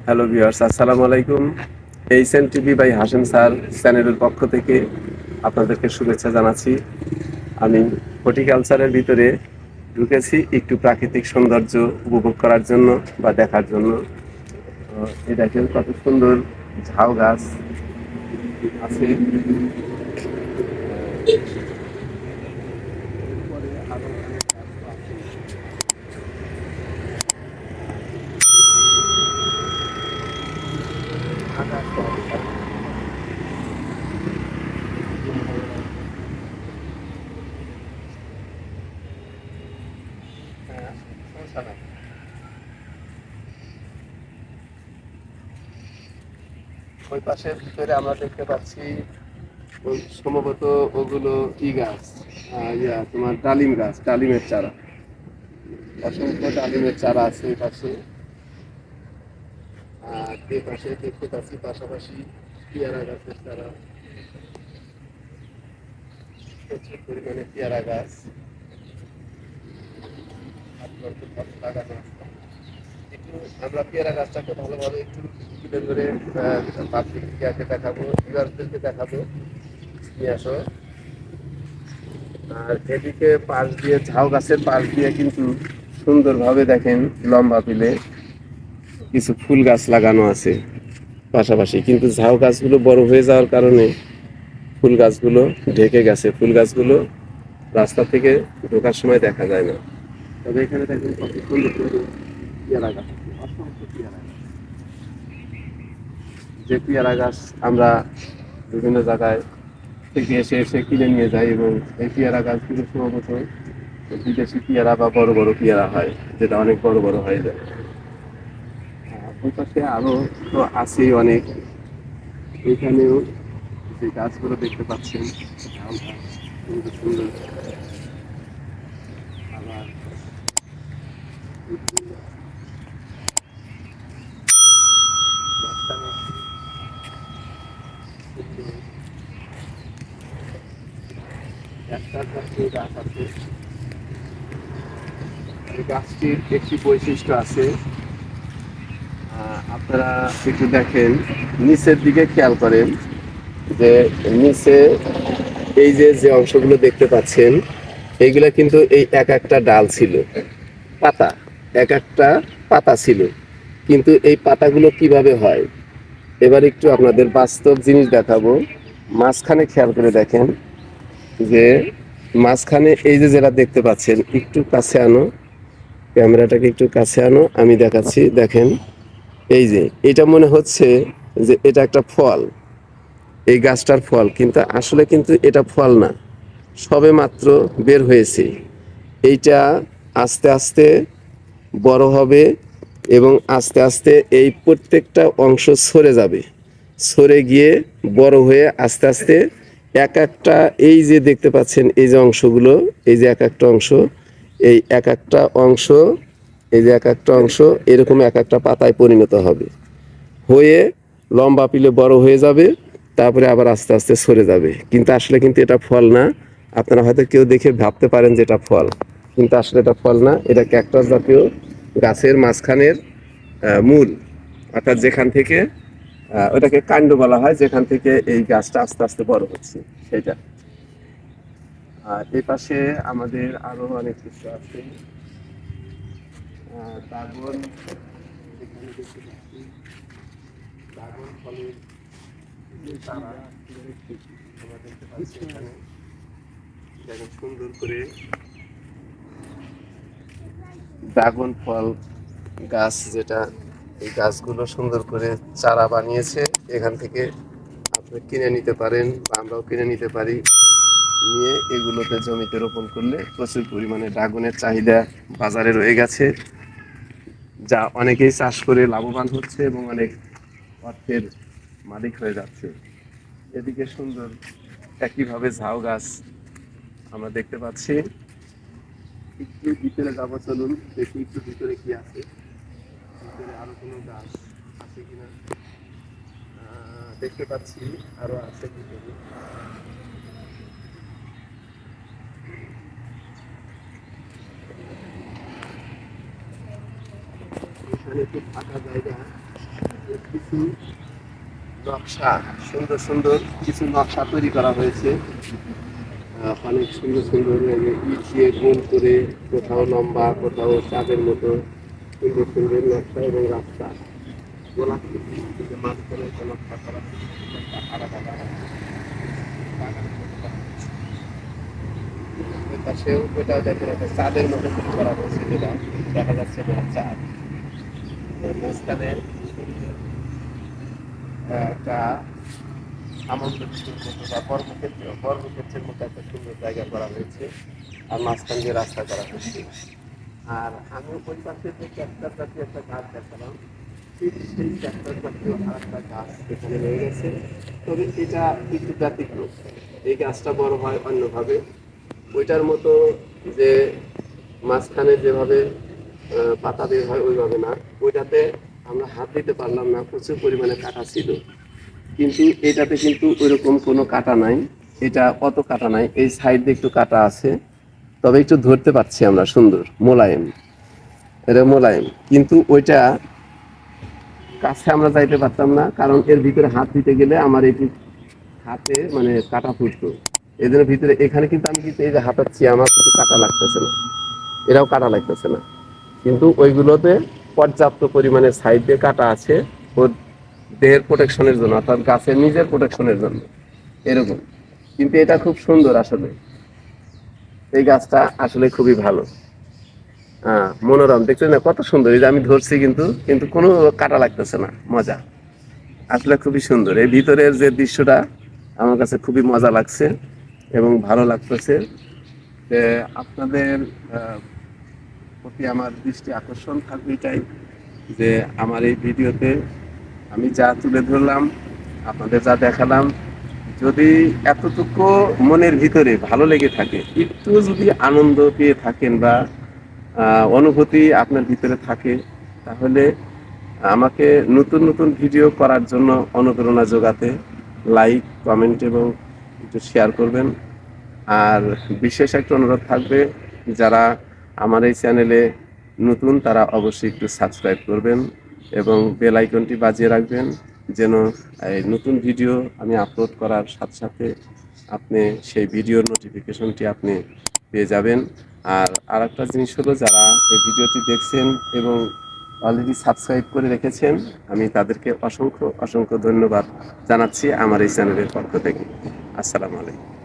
Hello viewers, আসসালামু আলাইকুম। HN TV by Hashem sir চ্যানেলের পক্ষ থেকে আপনাদেরকে শুভেচ্ছা জানাচ্ছি। আমি হর্টিকালচারের ভিতরে ঢুকেছি একটু প্রাকৃতিক সৌন্দর্য উপভোগ করার জন্য বা দেখার জন্য। এই দেখেন কত সুন্দর ঝাউ গাছ আছে। এরপরে আরো অনেক গাছ আছে। হ্যাঁ, সমস্যা নাই। ওই পাশের ভিতরে আমরা দেখতে পাচ্ছি ওই সম্ভবত ওগুলো গাছ, তোমার ডালিম গাছ, ডালিমের চারা। অসংখ্য ডালিমের চারা আছে এই পাশে। আর এই পাশে দেখতে পাচ্ছি পাশাপাশি পেয়ারা গাছের চারা, প্রচুর পরিমাণে পেয়ারা গাছ আপনার খুব ভালো লাগানো আছে। একটু আমরা পেয়ারা গাছটাকে ভালোভাবে একটু তুলে ধরে পাবলিক ইয়াকে দেখাবো, ভিউয়ারদেরকে দেখাবো। নিয়ে আসো। আর এদিকে পাশ দিয়ে ঝাউ গাছের পাশ দিয়ে কিন্তু সুন্দরভাবে দেখেন লম্বা পিলে কিছু ফুল গাছ লাগানো আছে পাশাপাশি, কিন্তু ঝাউ গাছগুলো বড় হয়ে যাওয়ার কারণে ফুল গাছগুলো ঢেকে গেছে। ফুল গাছগুলো রাস্তা থেকে ঢোকার সময় দেখা যায় না। তবে এখানে দেখেন কত সুন্দর সুন্দর পেয়ারা গাছ আছে, অসংখ্য পেয়ারা গাছ। যে পেয়ারা গাছ আমরা বিভিন্ন জায়গায় থেকে এসে এসে কিনে নিয়ে যাই, এবং এই পেয়ারা গাছগুলো সম্ভবত বিদেশি পেয়ারা বা বড় বড় পেয়ারা হয়, যেটা অনেক বড় বড় হয়ে যায়। ওই পাশে আরো তো আছেই অনেক। এখানেও যে গাছগুলো দেখতে পাচ্ছেন ঝাউ গাছ, সুন্দর সুন্দর। আবার মাঝখানে একটা জাতীয় গাছ আছে। এই গাছটির একটি বৈশিষ্ট্য আছে, আপনারা একটু দেখেন, নিচের দিকে খেয়াল করেন যে নিচে এই যে যে অংশগুলো দেখতে পাচ্ছেন, এইগুলা কিন্তু এই এক একটা ডাল ছিল, পাতা, এক একটা পাতা ছিল। কিন্তু এই পাতাগুলো কিভাবে হয়, এবার একটু আপনাদের বাস্তব জিনিস দেখাবো। মাঝখানে খেয়াল করে দেখেন যে মাঝখানে এই যে যেটা দেখতে পাচ্ছেন, একটু কাছে আনো, ক্যামেরাটাকে একটু কাছে আনো, আমি দেখাচ্ছি। দেখেন এই যে এটা মনে হচ্ছে যে এটা একটা ফল, এই গাছটার ফল, কিন্তু আসলে কিন্তু এটা ফল না, সবে মাত্র বের হয়েছে। এইটা আস্তে আস্তে বড় হবে এবং আস্তে আস্তে এই প্রত্যেকটা অংশ সরে যাবে, সরে গিয়ে বড় হয়ে আস্তে আস্তে এক একটা, এই যে দেখতে পাচ্ছেন এই যে অংশগুলো, এই যে এক একটা অংশ, এই এক একটা অংশ, এই যে এক একটা অংশ এরকম এক একটা পাতায় পরিণত হবে, হয়ে লম্বা পিলে বড় হয়ে যাবে, তারপরে আবার আস্তে আস্তে সরে যাবে। কিন্তু আসলে কিন্তু এটা ফল না। আপনারা হয়তো কেউ দেখে ভাবতে পারেন যে এটা ফল, কিন্তু আসলে এটা ফল না, এটা ক্যাকটাস জাতীয় গাছের মাঝখানের মূল, অর্থাৎ যেখান থেকে ওটাকে কাণ্ড বলা হয়, যেখান থেকে এই গাছটা আস্তে আস্তে বড় হচ্ছে সেটা। আর এই পাশে আমাদের আরো অনেক কিছু আছে। ড্রাগন, এখানে দেখতে পাচ্ছি ড্রাগন ফলের যে চারা, আমরা দেখতে পাচ্ছি এখানে। দেখেন সুন্দর করে ড্রাগন ফল গাছ, যেটা এই গাছগুলো সুন্দর করে চারা বানিয়েছে, এখান থেকে আপনি কিনে নিতে পারেন বা আমরাও কিনে নিতে পারি। নিয়ে এগুলোতে জমিতে রোপণ করলে প্রচুর পরিমাণে ড্রাগনের চাহিদা বাজারে রয়ে গেছে, যা অনেকেই চাষ করে লাভবান হচ্ছে এবং অনেক অর্থের মালিক হয়ে যাচ্ছে। এদিকে সুন্দর একইভাবে ঝাউ গাছ আমরা দেখতে পাচ্ছি। একটু ভিতরে যাবো, চলুন দেখি একটু ভিতরে কি আছে, ভিতরে আরো কোনো গাছ আছে কিনা। দেখতে পাচ্ছি আরো আছে ভিতরে। এখানে একটু ফাঁকা জায়গা, কিছু নকশা, সুন্দর সুন্দর কিছু নকশা তৈরি করা হয়েছে। অনেক সুন্দর সুন্দর এই যে ইট দিয়ে গোল করে, কোথাও লম্বা, কোথাও চাঁদের মতো সুন্দর সুন্দর নকশা এবং রাস্তা। গোলাকৃতি যে মাঝখানে একটা নকশা করা হয়েছে, একটা আলাদা আলাদা ওই পাশেও ওইটাও দেখেন একটা চাঁদের মতো তৈরি করা হয়েছে, যেটা দেখা যাচ্ছে না চাঁদ। এর মাঝখানে সুন্দর একটা সামন্ত কিছুর মতো বা কর্মক্ষেত্রের মতো একটা সুন্দর জায়গা করা হয়েছে, আর মাঝখান দিয়ে রাস্তা করা হয়েছে। আর আমি ওই পাশে যে ক্যাকটাস জাতীয় একটা গাছ দেখালাম, ঠিক সেই ক্যাকটাস জাতীয় আর একটা গাছ এখানে রয়ে গেছে। তবে এটা একটু ব্যতিক্রম, এই গাছটা বড় হয় অন্যভাবে। ওইটার মতো যে মাঝখানে যেভাবে পাতা বের হয় ওইভাবে না। ওইটাতে আমরা হাত দিতে পারলাম না, প্রচুর পরিমাণে কাটা ছিল। কিন্তু এটাতে কিন্তু ওইরকম কোনো কাটা নাই, এটা অত কাটা নাই, এই সাইড দিয়ে একটু কাটা আছে। তবে একটু ধরতে পারছি আমরা, সুন্দর মোলায়েম, এটা মোলায়েম। কিন্তু ওইটা কাছে আমরা যাইতে পারতাম না, কারণ এর ভিতরে হাত দিতে গেলে আমার এটি হাতে মানে কাটা ফুটতো। এই জন্য ভিতরে এখানে কিন্তু আমি কিন্তু এই যে হাতাচ্ছি, আমার কিন্তু কাটা লাগতেছে না, এরাও কাটা লাগতেছে না। কিন্তু ওইগুলোতে পর্যাপ্ত পরিমাণে সাইড দিয়ে কাটা আছে, ওর দেহের প্রোটেকশনের জন্য, অর্থাৎ গাছের নিজের প্রোটেকশনের জন্য এরকম। কিন্তু এটা খুব সুন্দর আসলে, এই গাছটা আসলে খুবই ভালো। হ্যাঁ, মনোরম, দেখছেন না কত সুন্দর, এই যে আমি ধরছি কিন্তু কিন্তু কোনো কাটা লাগতেছে না, মজা। আসলে খুবই সুন্দর এই ভিতরের যে দৃশ্যটা, আমার কাছে খুবই মজা লাগছে এবং ভালো লাগতেছে। যে আপনাদের প্রতি আমার দৃষ্টি আকর্ষণ থাকবে এটাই, যে আমার এই ভিডিওতে আমি যা তুলে ধরলাম, আপনাদের যা দেখালাম, যদি এতটুকু মনের ভিতরে ভালো লেগে থাকে, একটু যদি আনন্দ পেয়ে থাকেন বা অনুভূতি আপনার ভিতরে থাকে, তাহলে আমাকে নতুন নতুন ভিডিও করার জন্য অনুপ্রেরণা যোগাতে লাইক, কমেন্ট এবং একটু শেয়ার করবেন। আর বিশেষ একটা অনুরোধ থাকবে, যারা আমার এই চ্যানেলে নতুন তারা অবশ্যই একটু সাবস্ক্রাইব করবেন এবং বেল আইকনটি বাজিয়ে রাখবেন, যেন এই নতুন ভিডিও আমি আপলোড করার সাথে সাথে আপনি সেই ভিডিওর নোটিফিকেশনটি আপনি পেয়ে যাবেন। আর আরেকটা জিনিস হলো, যারা এই ভিডিওটি দেখছেন এবং অলরেডি সাবস্ক্রাইব করে রেখেছেন, আমি তাদেরকে অসংখ্য অসংখ্য ধন্যবাদ জানাচ্ছি আমার এই চ্যানেলের পক্ষ থেকে। আসসালামু আলাইকুম।